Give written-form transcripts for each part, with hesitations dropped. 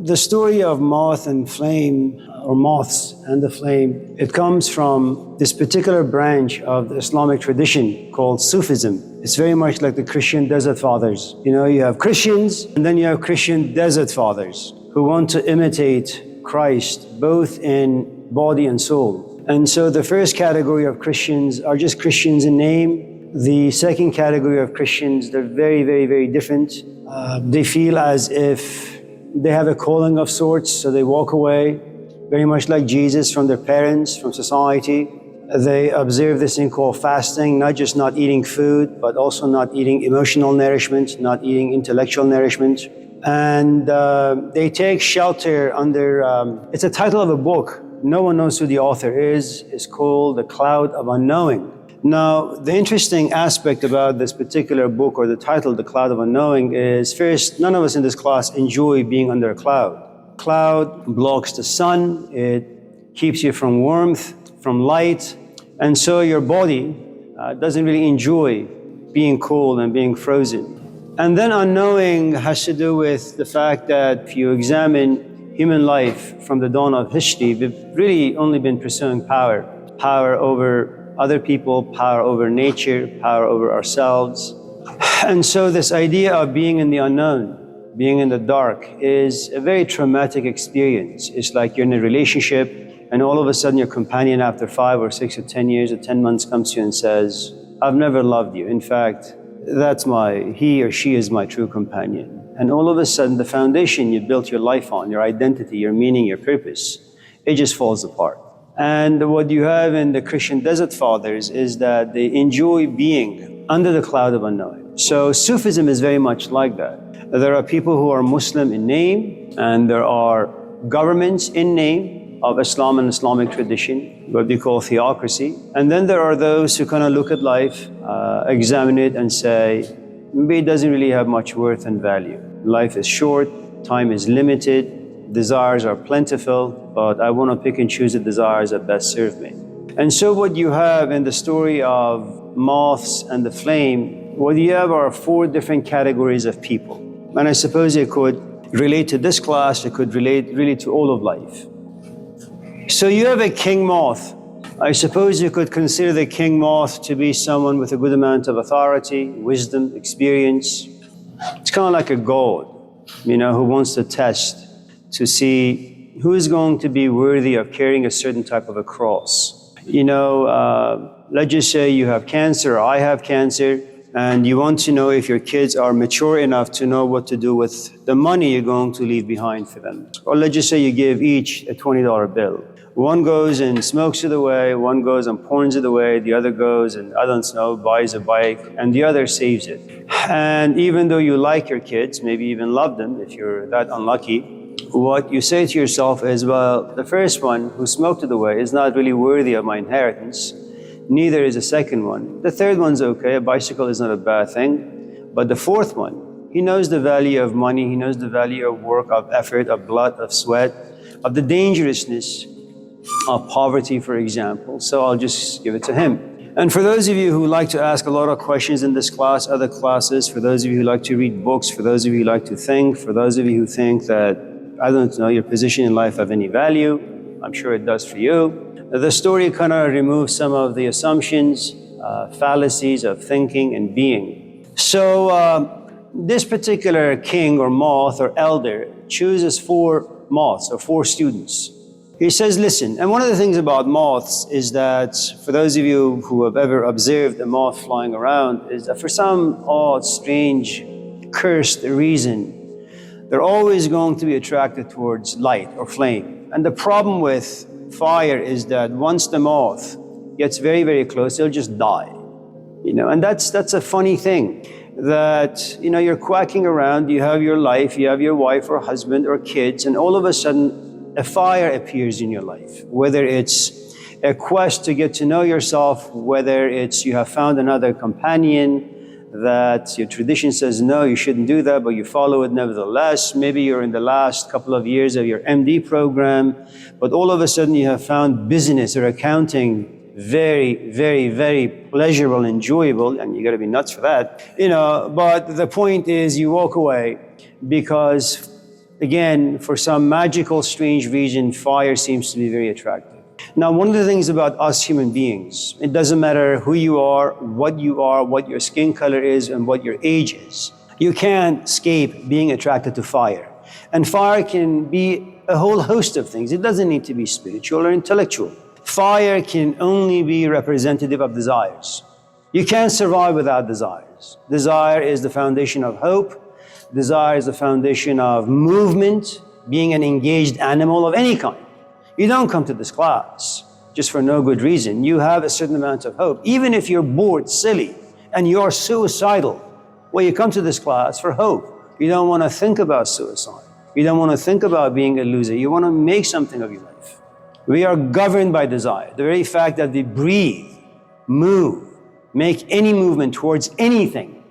The story of moth and flame, or moths and the flame, it comes from this particular branch of the Islamic tradition called Sufism. It's very much like the Christian Desert Fathers. You know, you have Christians and then you have Christian Desert Fathers who want to imitate Christ both in body and soul. And so the first category of Christians are just Christians in name. The second category of Christians, they're very, very, very different. They feel as if they have a calling of sorts, so they walk away, very much like Jesus, from their parents, from society. They observe this thing called fasting, not just not eating food, but also not eating emotional nourishment, not eating intellectual nourishment. And they take shelter under, it's a title of a book. No one knows who the author is. It's called The Cloud of Unknowing. Now, the interesting aspect about this particular book, or the title, The Cloud of Unknowing, is first, none of us in this class enjoy being under a cloud. Cloud blocks the sun, it keeps you from warmth, from light, and so your body doesn't really enjoy being cold and being frozen. And then unknowing has to do with the fact that if you examine human life from the dawn of history, we've really only been pursuing power. Power over other people, power over nature, power over ourselves. And so this idea of being in the unknown, being in the dark, is a very traumatic experience. It's like you're in a relationship and all of a sudden your companion after 5 or 6 or 10 years or 10 months comes to you and says, I've never loved you. In fact, he or she is my true companion. And all of a sudden the foundation you built your life on, your identity, your meaning, your purpose, it just falls apart. And what you have in the Christian Desert Fathers is that they enjoy being under the cloud of unknowing. So Sufism is very much like that. There are people who are Muslim in name, and there are governments in name of Islam and Islamic tradition, what we call theocracy. And then there are those who kind of look at life, examine it and say, maybe it doesn't really have much worth and value. Life is short, time is limited, desires are plentiful, but I want to pick and choose the desires that best serve me. And so what you have in the story of moths and the flame, what you have are 4 different categories of people. And I suppose it could relate to this class, it could relate really to all of life. So you have a king moth. I suppose you could consider the king moth to be someone with a good amount of authority, wisdom, experience. It's kind of like a god, you know, who wants to test to see who is going to be worthy of carrying a certain type of a cross. You know, let's just say you have cancer, or I have cancer, and you want to know if your kids are mature enough to know what to do with the money you're going to leave behind for them. Or let's just say you give each a $20 bill. One goes and smokes it away, one goes and porns it away, the other goes and, I don't know, buys a bike, and the other saves it. And even though you like your kids, maybe even love them if you're that unlucky, what you say to yourself is, well, the first one who smoked it away is not really worthy of my inheritance. Neither is the second one. The third one's okay, a bicycle is not a bad thing. But the fourth one, he knows the value of money, he knows the value of work, of effort, of blood, of sweat, of the dangerousness of poverty, for example. So I'll just give it to him. And for those of you who like to ask a lot of questions in this class, other classes, for those of you who like to read books, for those of you who like to think, for those of you who think that, I don't know, your position in life have any value, I'm sure it does for you. The story kind of removes some of the assumptions, fallacies of thinking and being. So this particular king or moth or elder chooses 4 moths or 4 students. He says, listen, and one of the things about moths is that, for those of you who have ever observed a moth flying around, is that for some odd, strange, cursed reason, they're always going to be attracted towards light or flame. And the problem with fire is that once the moth gets very, very close, it'll just die. You know, and that's a funny thing, that, you know, you're quacking around, you have your life, you have your wife or husband or kids, and all of a sudden a fire appears in your life. Whether it's a quest to get to know yourself, whether it's you have found another companion, that your tradition says, no, you shouldn't do that, but you follow it nevertheless. Maybe you're in the last couple of years of your MD program, but all of a sudden you have found business or accounting very, very, very pleasurable, enjoyable, and you got to be nuts for that, you know. But the point is, you walk away because again, for some magical, strange reason, fire seems to be very attractive. Now, one of the things about us human beings, it doesn't matter who you are, what your skin color is, and what your age is. You can't escape being attracted to fire. And fire can be a whole host of things. It doesn't need to be spiritual or intellectual. Fire can only be representative of desires. You can't survive without desires. Desire is the foundation of hope. Desire is the foundation of movement, being an engaged animal of any kind. You don't come to this class just for no good reason. You have a certain amount of hope. Even if you're bored, silly, and you're suicidal, well, you come to this class for hope. You don't want to think about suicide. You don't want to think about being a loser. You want to make something of your life. We are governed by desire. The very fact that we breathe, move, make any movement towards anything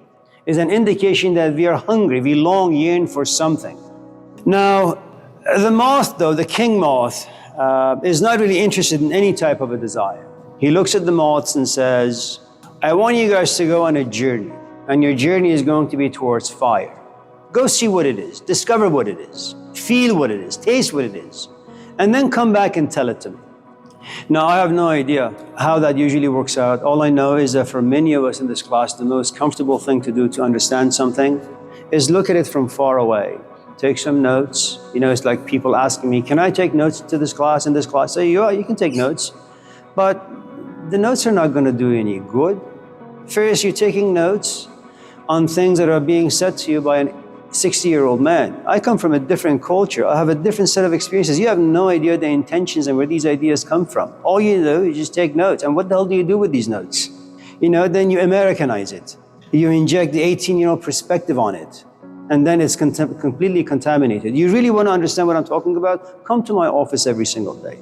is an indication that we are hungry. We long, yearn for something. Now, the moth, though, the king moth, is not really interested in any type of a desire. He looks at the moths and says, I want you guys to go on a journey, and your journey is going to be towards fire. Go see what it is, discover what it is, feel what it is, taste what it is, and then come back and tell it to me. Now, I have no idea how that usually works out. All I know is that for many of us in this class, the most comfortable thing to do to understand something is look at it from far away. Take some notes. You know, it's like people asking me, can I take notes to this class, in this class? I say, yeah, you can take notes, but the notes are not going to do any good. First, you're taking notes on things that are being said to you by a 60-year-old man. I come from a different culture. I have a different set of experiences. You have no idea the intentions and where these ideas come from. All you do is just take notes. And what the hell do you do with these notes? You know, then you Americanize it. You inject the 18-year-old perspective on it. And then it's completely contaminated. You really want to understand what I'm talking about? Come to my office every single day.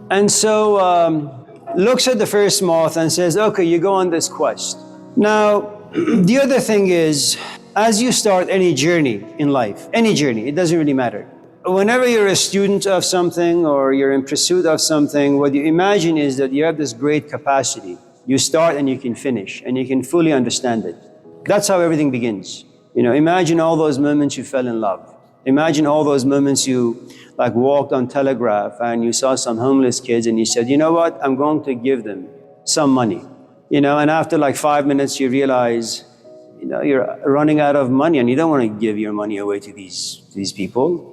And so looks at the first moth and says, okay, you go on this quest. Now, the other thing is, as you start any journey in life, any journey, it doesn't really matter. Whenever you're a student of something or you're in pursuit of something, what you imagine is that you have this great capacity. You start and you can finish and you can fully understand it. That's how everything begins. You know, imagine all those moments you fell in love. Imagine all those moments you walked on Telegraph and you saw some homeless kids and you said, you know what, I'm going to give them some money. You know, and after 5 minutes you realize, you know, you're running out of money and you don't want to give your money away to these people.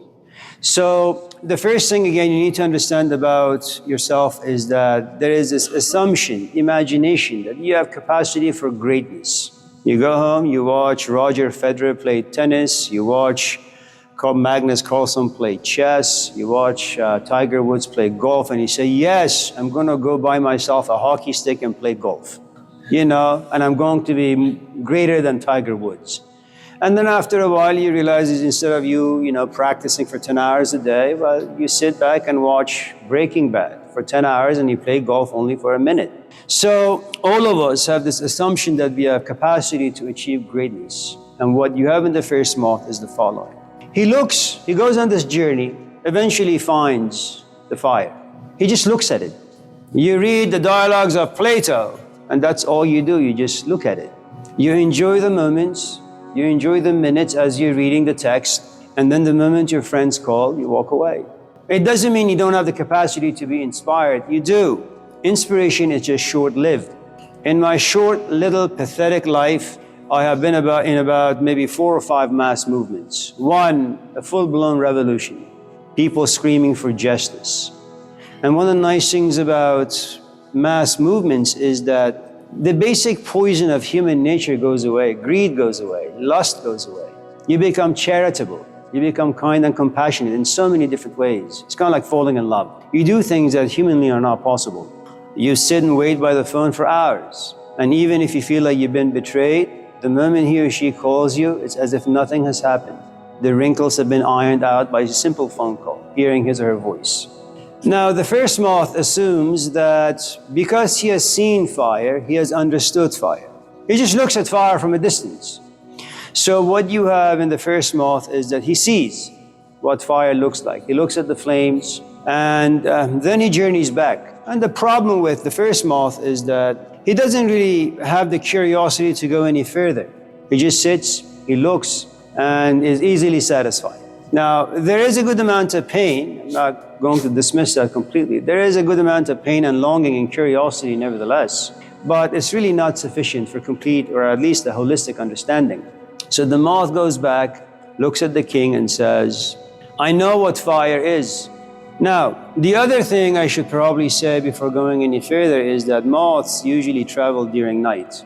So the first thing, again, you need to understand about yourself is that there is this assumption, imagination, that you have capacity for greatness. You go home, you watch Roger Federer play tennis, you watch Magnus Carlsen play chess, you watch Tiger Woods play golf, and you say, yes, I'm going to go buy myself a hockey stick and play golf. You know, and I'm going to be greater than Tiger Woods. And then after a while, you realize instead of you practicing for 10 hours a day, well, you sit back and watch Breaking Bad for 10 hours and you play golf only for a minute. So all of us have this assumption that we have capacity to achieve greatness. And what you have in the first moth is the following. He goes on this journey, eventually finds the fire. He just looks at it. You read the dialogues of Plato, and that's all you do, you just look at it. You enjoy the moments, you enjoy the minutes as you're reading the text, and then the moment your friends call, you walk away. It doesn't mean you don't have the capacity to be inspired, you do. Inspiration is just short-lived. In my short, little, pathetic life, I have been in about maybe 4 or 5 mass movements. One, a full-blown revolution, people screaming for justice. And one of the nice things about mass movements is that the basic poison of human nature goes away. Greed goes away. Lust goes away. You become charitable. You become kind and compassionate in so many different ways. It's kind of like falling in love. You do things that humanly are not possible. You sit and wait by the phone for hours. And even if you feel like you've been betrayed, the moment he or she calls you, it's as if nothing has happened. The wrinkles have been ironed out by a simple phone call, hearing his or her voice. Now, the first moth assumes that because he has seen fire, he has understood fire. He just looks at fire from a distance. So what you have in the first moth is that he sees what fire looks like. He looks at the flames, and then he journeys back. And the problem with the first moth is that he doesn't really have the curiosity to go any further. He just sits, he looks, and is easily satisfied. Now, there is a good amount of pain. I'm not going to dismiss that completely. There is a good amount of pain and longing and curiosity nevertheless, but it's really not sufficient for complete or at least a holistic understanding. So the moth goes back, looks at the king and says, I know what fire is. Now, the other thing I should probably say before going any further is that moths usually travel during night.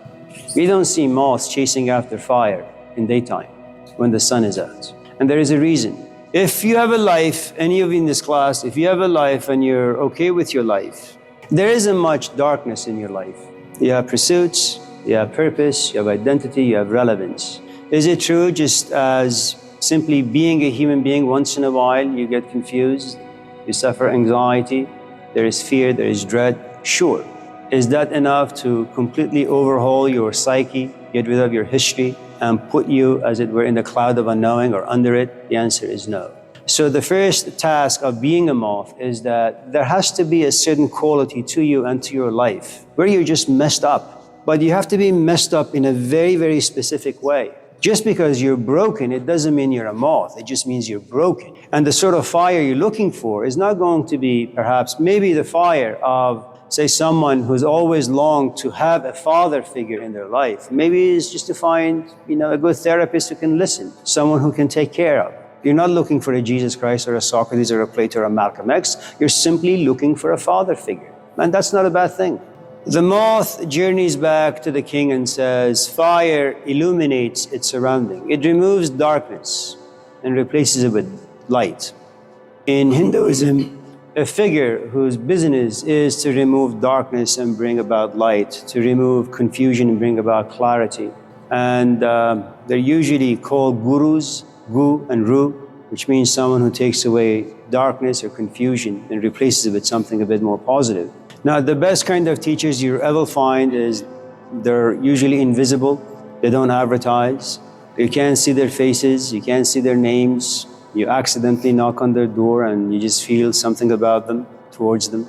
We don't see moths chasing after fire in daytime when the sun is out. And there is a reason. If you have a life, any of you in this class, if you have a life and you're okay with your life, there isn't much darkness in your life. You have pursuits, you have purpose, you have identity, you have relevance. Is it true just as simply being a human being once in a while you get confused, you suffer anxiety, there is fear, there is dread? Sure. Is that enough to completely overhaul your psyche, get rid of your history, and put you, as it were, in the cloud of unknowing or under it? The answer is no. So the first task of being a moth is that there has to be a certain quality to you and to your life where you're just messed up. But you have to be messed up in a very, very specific way. Just because you're broken, it doesn't mean you're a moth. It just means you're broken. And the sort of fire you're looking for is not going to be perhaps maybe the fire of, say, someone who's always longed to have a father figure in their life. Maybe it's just to find, a good therapist who can listen, someone who can take care of. You're not looking for a Jesus Christ or a Socrates or a Plato or a Malcolm X. You're simply looking for a father figure. And that's not a bad thing. The moth journeys back to the king and says, fire illuminates its surrounding. It removes darkness and replaces it with light. In Hinduism, a figure whose business is to remove darkness and bring about light, to remove confusion and bring about clarity. And they're usually called gurus, gu and ru, which means someone who takes away darkness or confusion and replaces it with something a bit more positive. Now, the best kind of teachers you ever find is they're usually invisible. They don't advertise. You can't see their faces. You can't see their names. You accidentally knock on their door and you just feel something about them, towards them.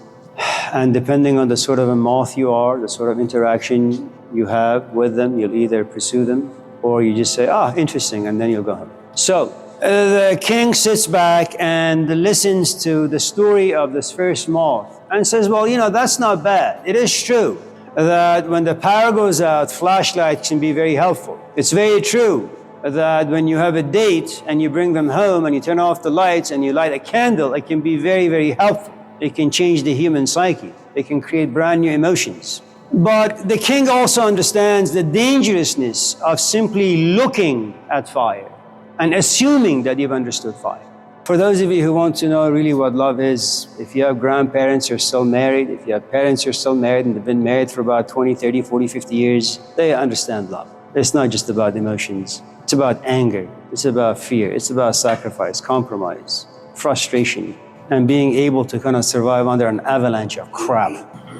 And depending on the sort of a moth you are, the sort of interaction you have with them, you'll either pursue them or you just say, interesting, and then you'll go home. So the king sits back and listens to the story of this first moth and says, well, that's not bad. It is true that when the power goes out, flashlights can be very helpful. It's very true that when you have a date and you bring them home and you turn off the lights and you light a candle, it can be very, very helpful. It can change the human psyche. It can create brand new emotions. But the king also understands the dangerousness of simply looking at fire and assuming that you've understood fire. For those of you who want to know really what love is, if you have grandparents who are still married, if you have parents who are still married and they've been married for about 20, 30, 40, 50 years, they understand love. It's not just about emotions. It's about anger. It's about fear. It's about sacrifice, compromise, frustration, and being able to kind of survive under an avalanche of crap.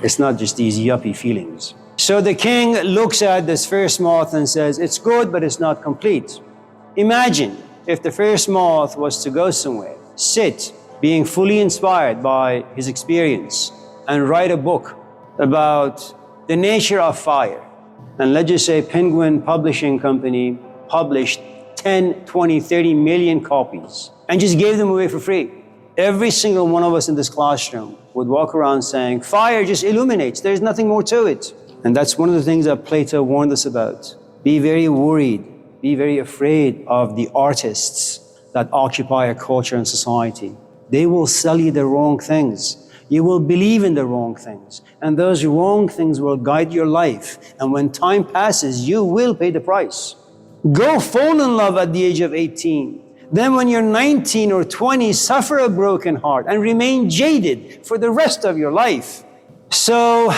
It's not just these yuppie feelings. So the king looks at this first moth and says, it's good, but it's not complete. Imagine if the first moth was to go somewhere, sit, being fully inspired by his experience, and write a book about the nature of fire. And let's just say Penguin Publishing Company published 10, 20, 30 million copies and just gave them away for free. Every single one of us in this classroom would walk around saying, fire just illuminates, there's nothing more to it. And that's one of the things that Plato warned us about. Be very worried, be very afraid of the artists that occupy our culture and society. They will sell you the wrong things. You will believe in the wrong things. And those wrong things will guide your life. And when time passes, you will pay the price. Go fall in love at the age of 18. Then when you're 19 or 20, suffer a broken heart and remain jaded for the rest of your life. So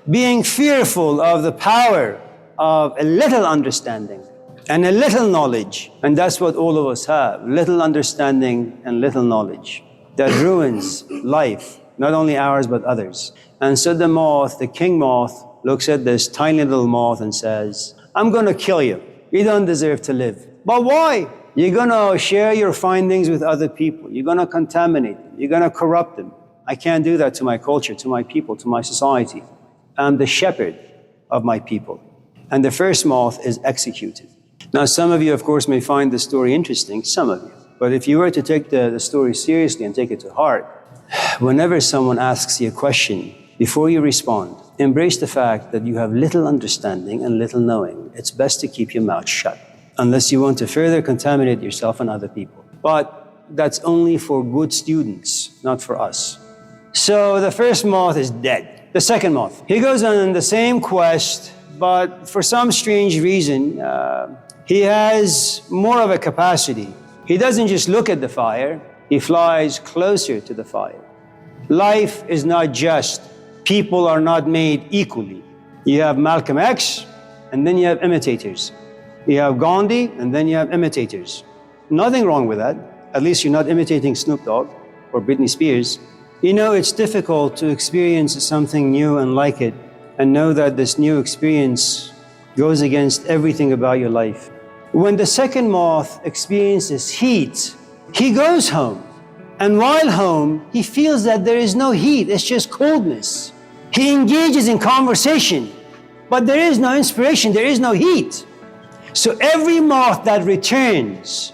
being fearful of the power of a little understanding and a little knowledge, and that's what all of us have, little understanding and little knowledge, that ruins life, not only ours but others. And so the moth, the king moth, looks at this tiny little moth and says, I'm going to kill you. You don't deserve to live. But why? You're going to share your findings with other people. You're going to contaminate them. You're going to corrupt them. I can't do that to my culture, to my people, to my society. I'm the shepherd of my people. And the first moth is executed. Now, some of you, of course, may find this story interesting, some of you. But if you were to take the story seriously and take it to heart, whenever someone asks you a question, before you respond, embrace the fact that you have little understanding and little knowing. It's best to keep your mouth shut, unless you want to further contaminate yourself and other people. But that's only for good students, not for us. So the first moth is dead. The second moth, he goes on the same quest, but for some strange reason, he has more of a capacity. He doesn't just look at the fire, he flies closer to the fire. Life is not just. People are not made equally. You have Malcolm X, and then you have imitators. You have Gandhi, and then you have imitators. Nothing wrong with that. At least you're not imitating Snoop Dogg or Britney Spears. You know, it's difficult to experience something new and like it, and know that this new experience goes against everything about your life. When the second moth experiences heat, he goes home. And while home, he feels that there is no heat, it's just coldness. He engages in conversation, but there is no inspiration, there is no heat. So every moth that returns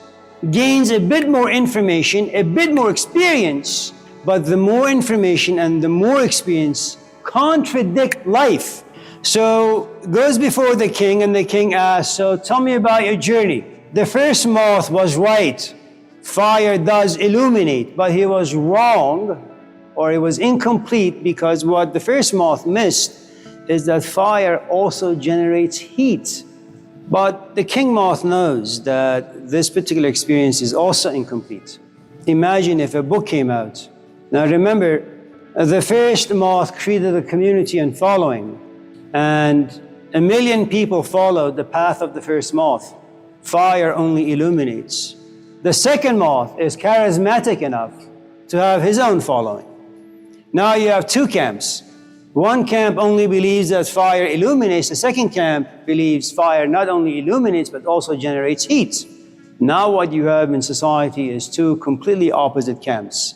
gains a bit more information, a bit more experience, but the more information and the more experience contradict life. So goes before the king, and the king asks, so tell me about your journey. The first moth was right. Fire does illuminate, but he was wrong, or it was incomplete, because what the first moth missed is that fire also generates heat. But the king moth knows that this particular experience is also incomplete. Imagine if a book came out. Now remember, the first moth created a community and following, and 1 million people followed the path of the first moth. Fire only illuminates. The second moth is charismatic enough to have his own following. Now you have two camps. One camp only believes that fire illuminates. The second camp believes fire not only illuminates, but also generates heat. Now what you have in society is two completely opposite camps,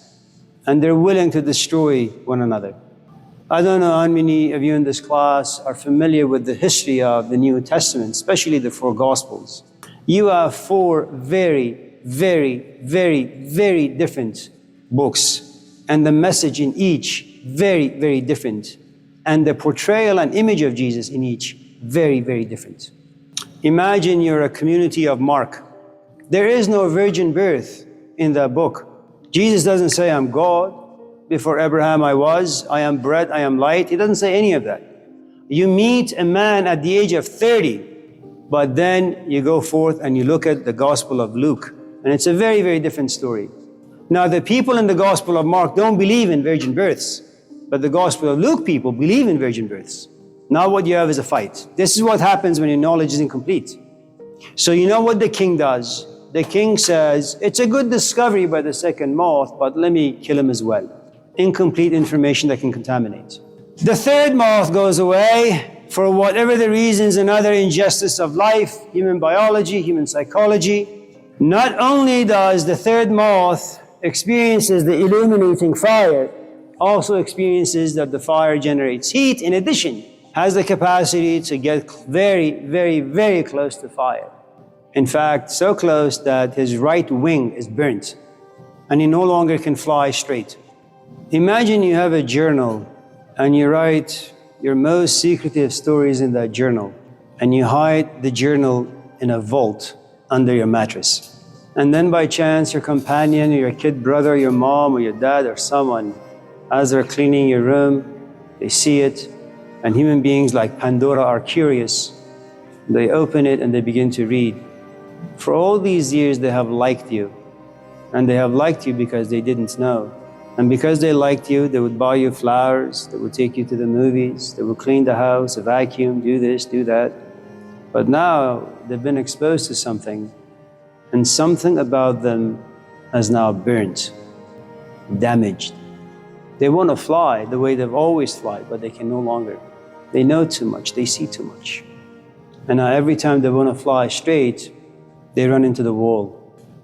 and they're willing to destroy one another. I don't know how many of you in this class are familiar with the history of the New Testament, especially the four Gospels. You have four very different books, and the message in each very different, and the portrayal and image of Jesus in each very different. Imagine you're a community of Mark. There is no virgin birth in that book. Jesus doesn't say, I'm God, before Abraham I was, I am bread, I am light. He doesn't say any of that. You meet a man at the age of 30, but then you go forth and you look at the Gospel of Luke, and it's a very different story. Now, the people in the Gospel of Mark don't believe in virgin births, but the Gospel of Luke people believe in virgin births. Now what you have is a fight. This is what happens when your knowledge is incomplete. So you know what the king does? The king says, it's a good discovery by the second moth, but let me kill him as well. Incomplete information that can contaminate. The third moth goes away for whatever the reasons, another injustice of life, human biology, human psychology. Not only does the third moth experiences the illuminating fire, also experiences that the fire generates heat. In addition, has the capacity to get very close to fire. In fact, so close that his right wing is burnt and he no longer can fly straight. Imagine you have a journal and you write your most secretive stories in that journal, and you hide the journal in a vault under your mattress. And then by chance, your companion, your kid brother, your mom or your dad or someone, as they're cleaning your room, they see it, and human beings like Pandora are curious. They open it and they begin to read. For all these years, they have liked you. And they have liked you because they didn't know. And because they liked you, they would buy you flowers, they would take you to the movies, they would clean the house, vacuum, do this, do that. But now they've been exposed to something, and something about them has now burnt, damaged. They want to fly the way they've always fly, but they can no longer. They know too much, they see too much. And now every time they want to fly straight, they run into the wall.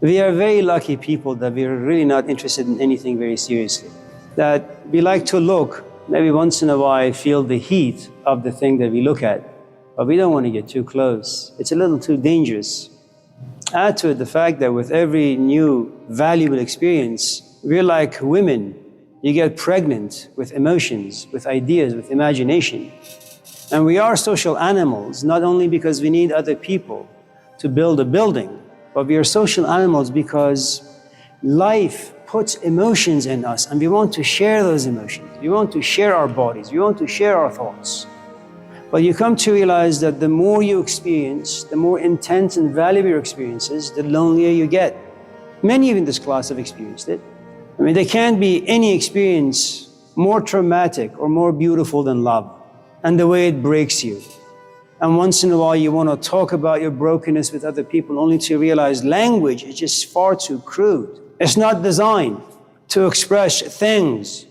We are very lucky people that we are really not interested in anything very seriously. That we like to look, maybe once in a while feel the heat of the thing that we look at, but we don't want to get too close. It's a little too dangerous. Add to it the fact that with every new valuable experience. We're like women. You get pregnant with emotions, with ideas, with imagination. And we are social animals, not only because we need other people to build a building, but we are social animals because life puts emotions in us and we want to share those emotions. We want to share our bodies. We want to share our thoughts. But you come to realize that the more you experience, the more intense and valuable your experiences, the lonelier you get. Many in this class have experienced it. I mean, there can't be any experience more traumatic or more beautiful than love and the way it breaks you. And once in a while you want to talk about your brokenness with other people only to realize language is just far too crude. It's not designed to express things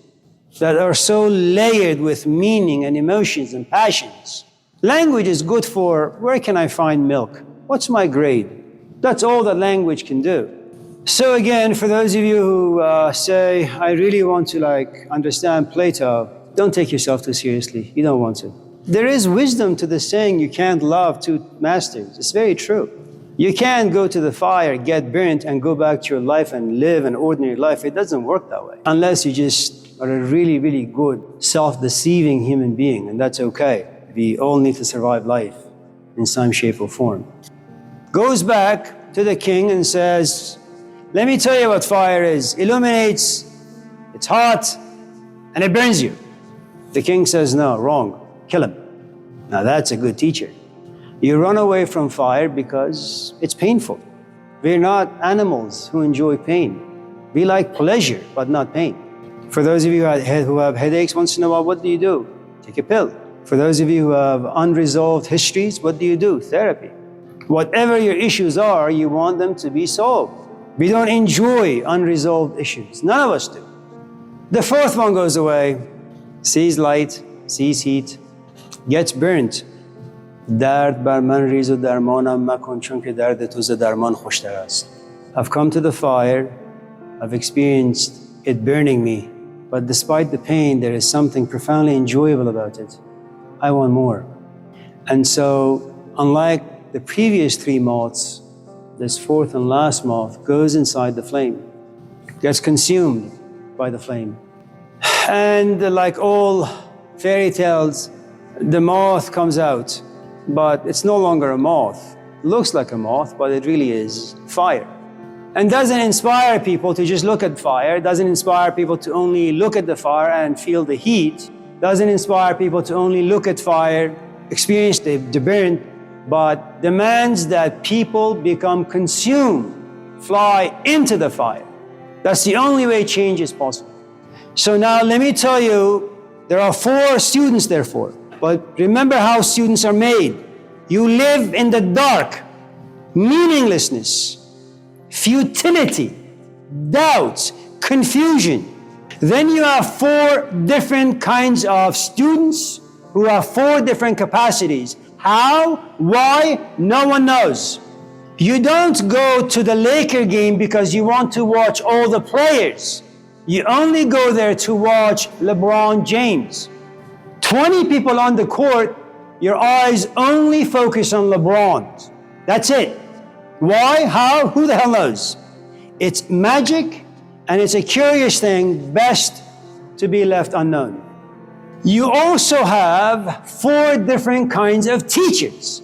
that are so layered with meaning and emotions and passions. Language is good for, where can I find milk? What's my grade? That's all that language can do. So again, for those of you who say, I really want to understand Plato, don't take yourself too seriously. You don't want to. There is wisdom to the saying, you can't love two masters. It's very true. You can't go to the fire, get burnt, and go back to your life and live an ordinary life. It doesn't work that way. Unless you just are a really, really good, self-deceiving human being, and that's okay. We all need to survive life in some shape or form. Goes back to the king and says, let me tell you what fire is. Illuminates, it's hot, and it burns you. The king says, no, wrong, kill him. Now that's a good teacher. You run away from fire because it's painful. We're not animals who enjoy pain. We like pleasure, but not pain. For those of you who have headaches once in a while, what do? Take a pill. For those of you who have unresolved histories, what do? Therapy. Whatever your issues are, you want them to be solved. We don't enjoy unresolved issues. None of us do. The fourth one goes away, sees light, sees heat, gets burnt. Dard bar man riz o darmanam makon chun ke dard tu z darman khoshtar ast. I've come to the fire, I've experienced it burning me, but despite the pain, there is something profoundly enjoyable about it. I want more. And so, unlike the previous three moths, this fourth and last moth goes inside the flame, gets consumed by the flame. And like all fairy tales, the moth comes out, but it's no longer a moth. It looks like a moth, but it really is fire. And doesn't inspire people to just look at fire, doesn't inspire people to only look at the fire and feel the heat, doesn't inspire people to only look at fire, experience the burn, but demands that people become consumed, fly into the fire. That's the only way change is possible. So now let me tell you, there are 4 students therefore. But remember how students are made. You live in the dark, meaninglessness, futility, doubts, confusion. Then you have 4 different kinds of students who have 4 different capacities. How? Why? No one knows. You don't go to the Laker game because you want to watch all the players. You only go there to watch LeBron James. 20 people on the court, your eyes only focus on LeBron. That's it. Why? How? Who the hell knows? It's magic and it's a curious thing, best to be left unknown. You also have 4 different kinds of teachers.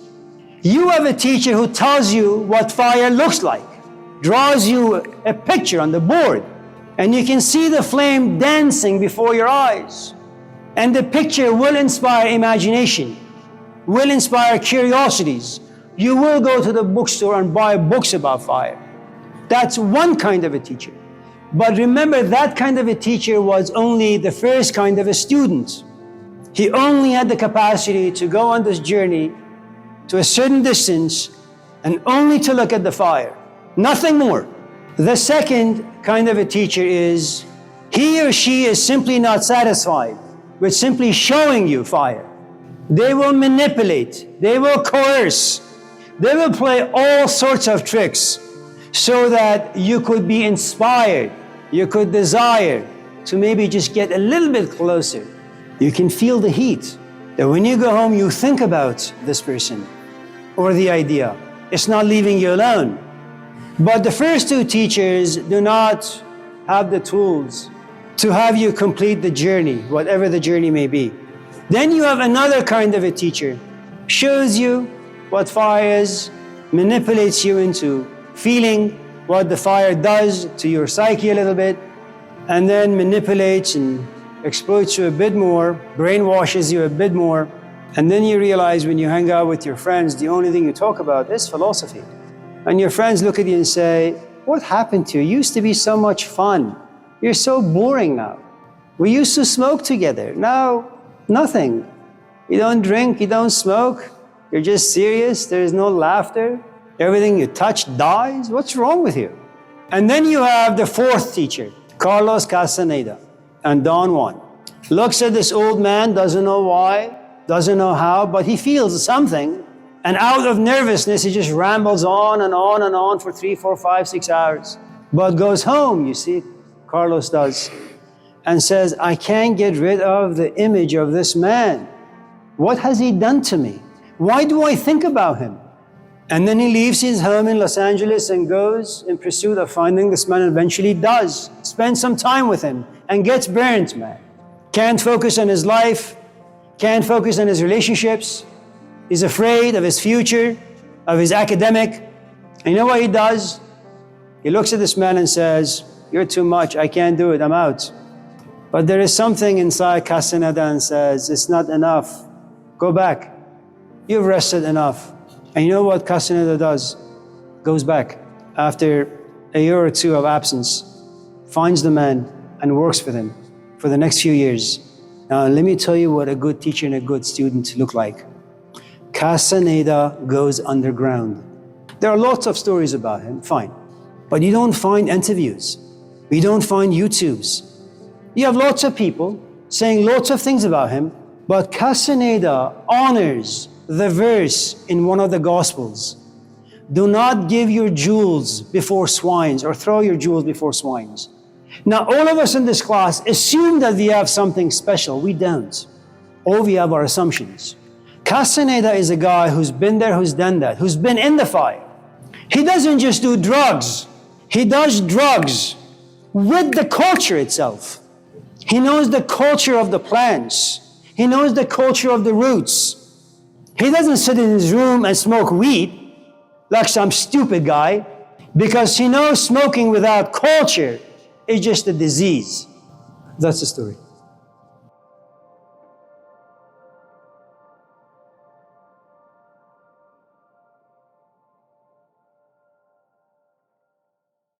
You have a teacher who tells you what fire looks like, draws you a picture on the board, and you can see the flame dancing before your eyes. And the picture will inspire imagination, will inspire curiosities. You will go to the bookstore and buy books about fire. That's one kind of a teacher. But remember, that kind of a teacher was only the first kind of a student. He only had the capacity to go on this journey to a certain distance and only to look at the fire, nothing more. The second kind of a teacher is he or she is simply not satisfied with simply showing you fire. They will manipulate, they will coerce, they will play all sorts of tricks so that you could be inspired, you could desire to maybe just get a little bit closer. You can feel the heat. That when you go home, you think about this person or the idea. It's not leaving you alone. But the first two teachers do not have the tools to have you complete the journey, whatever the journey may be. Then you have another kind of a teacher, shows you what fire is, manipulates you into feeling what the fire does to your psyche a little bit, and then manipulates and exploits you a bit more, brainwashes you a bit more, and then you realize when you hang out with your friends, the only thing you talk about is philosophy. And your friends look at you and say, what happened to you? You used to be so much fun. You're so boring now. We used to smoke together. Now, nothing. You don't drink, you don't smoke. You're just serious. There's no laughter. Everything you touch dies. What's wrong with you? And then you have the fourth teacher, Carlos Castaneda, and Don Juan. Looks at this old man, doesn't know why, doesn't know how, but he feels something. And out of nervousness, he just rambles on and on and on for 3, 4, 5, 6 hours. But goes home, you see, Carlos does, and says, I can't get rid of the image of this man. What has he done to me? Why do I think about him? And then he leaves his home in Los Angeles and goes in pursuit of finding this man, and eventually does. Spends some time with him and gets burnt, man. Can't focus on his life, can't focus on his relationships. He's afraid of his future, of his academic. And you know what he does? He looks at this man and says, you're too much, I can't do it, I'm out. But there is something inside Castaneda and says, it's not enough. Go back. You've rested enough. And you know what Castaneda does? Goes back after a year or two of absence, finds the man and works with him for the next few years. Now, let me tell you what a good teacher and a good student look like. Castaneda goes underground. There are lots of stories about him, fine. But you don't find interviews. You don't find YouTubes. You have lots of people saying lots of things about him, but Castaneda honors the verse in one of the Gospels. Do not give your jewels before swines, or throw your jewels before swines. Now, all of us in this class assume that we have something special. We don't. All we have are assumptions. Castaneda is a guy who's been there, who's done that, who's been in the fire. He doesn't just do drugs. He does drugs with the culture itself. He knows the culture of the plants. He knows the culture of the roots. He doesn't sit in his room and smoke weed like some stupid guy, because he knows smoking without culture is just a disease. That's the story.